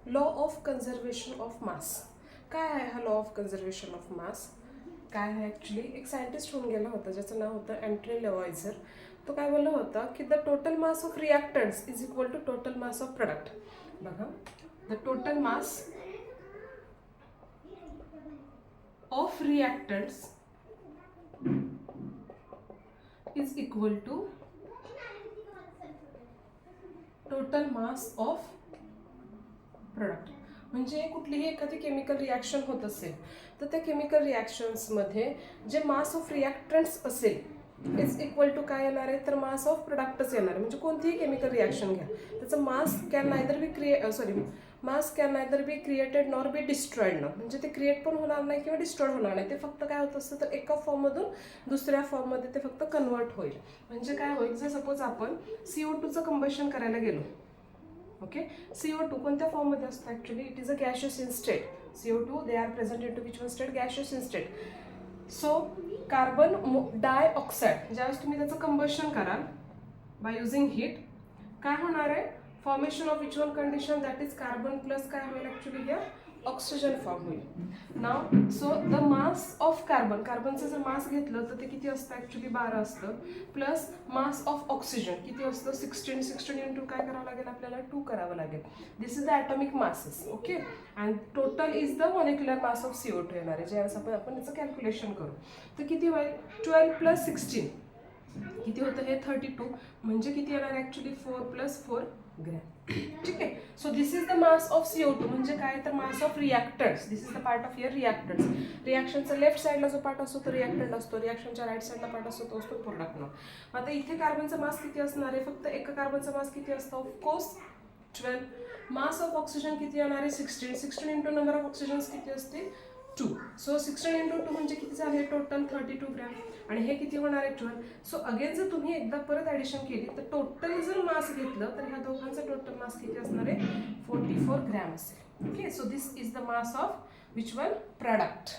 Law of conservation of मास. काय आहे हा लॉ ऑफ कन्झर्वेशन ऑफ मास? काय आहे ॲक्च्युली, एक सायंटिस्ट होऊन गेला होता ज्याचं नाव होतं अँटनी लेवॉयझर. तो काय बोलला होता की the total mass of reactants is equal to total mass of product. बघा, the total mass of reactants is equal to total mass of product. म्हणजे कुठलीही एखादी केमिकल रिॲक्शन होत असेल तर त्या केमिकल रिॲक्शन्समध्ये जे मास ऑफ रिॲक्टंट्स असेल इज इक्वल टू काय येणार आहे, तर मास ऑफ प्रोडक्टच येणार आहे. म्हणजे कोणतीही केमिकल रिॲक्शन घ्या, त्याचं mass can neither be mass can neither be created nor be destroyed not. म्हणजे ते क्रिएट पण होणार नाही किंवा डिस्ट्रॉय होणार नाही. ते फक्त काय होत असतं तर एका फॉर्ममधून दुसऱ्या फॉर्ममध्ये ते फक्त कन्वर्ट होईल. म्हणजे काय होईल, जर सपोज आपण CO2चं कंबशन करायला गेलो, ओके, CO2 कोणत्या फॉर्ममध्ये असतं actually, it is a gaseous in state. CO2 they are present in to which one state, gaseous in state. So carbon dioxide ज्यावेळेस तुम्ही त्याचं कंबशन कराल बाय युझिंग हीट, काय होणार आहे, formation of which one condition, that is carbon plus काय होईल actually here oxygen form होईल. नाव सो द मास ऑफ कार्बनचं जर मास घेतलं तर ते किती असतं ॲक्च्युली 12 असतं, प्लस मास ऑफ ऑक्सिजन किती असतं 16 इंटू काय करावं लागेल आपल्याला 2 करावं लागेल. This is the atomic masses. Okay, and total is the molecular mass of CO2 येणार आहे. ज्यावेळेस आपण याचं कॅल्क्युलेशन करू तर किती होईल, 12 + 16 किती होतं हे 32. म्हणजे किती येणार ॲक्च्युली 4 + 4 ग्रॅम. ठीक आहे. So this is the mass of CO2. म्हणजे काय, तर mass of reactants. This is the part of your reactants. रिॲक्शनचा लेफ्ट साईडला जो पार्ट असतो तो रिॲक्टंट असतो, रिॲक्शनच्या राईट साईडला पार्ट असतो तो असतो प्रोडक्ट. नाव आता इथे कार्बनचा मास किती असणार आहे, फक्त एका कार्बनचा मास किती असतो, ऑफकोर्स 12. मास ऑफ ऑक्सिजन किती येणार आहे 16 इंटू नंबर ऑफ ऑक्सिजन्स किती असतील 2. सो 16 इंटू 2 म्हणजे किती झाले टोटल 32 ग्रॅम. आणि हे किती होणार आहे 12. सो अगेन जर तुम्ही एकदा परत ॲडिशन केली तर टोटल जर मास घेतलं तर ह्या दोघांचा टोटल मास किती असणार आहे 44 ग्रॅम असेल. Okay, so this is the mass of which one product.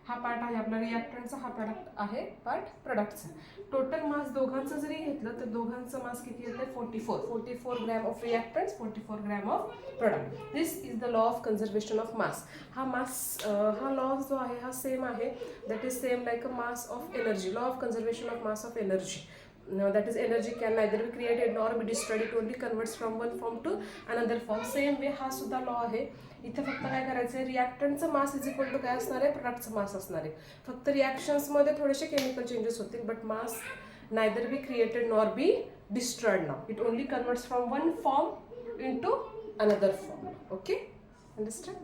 हा पार्ट आहे आपला रिॲक्टंटचा, हा प्रोडक्ट आहे पार्ट प्रोडक्टचा. टोटल मास दोघांचं जरी घेतलं तर दोघांचं मास किती येतं 44 gram of reactants, 44 gram of product. This is the law of conservation of mass. हा लॉ जो आहे हा सेम आहे, that is same like a mass of energy. Law of conservation of mass of energy. That is energy can neither be created nor be destroyed, it only converts from one form to another form. Same way हा सुद्धा law आहे. इथे फक्त काय करायचं आहे, रिॲक्टंटचं mass is equal to काय असणार आहे, प्रोडक्टचं मास असणार आहे. फक्त रिॲक्शन्समध्ये थोडेसे केमिकल चेंजेस होतील, but mass neither be created nor be destroyed now. It only converts from one form into another form. Okay, understand.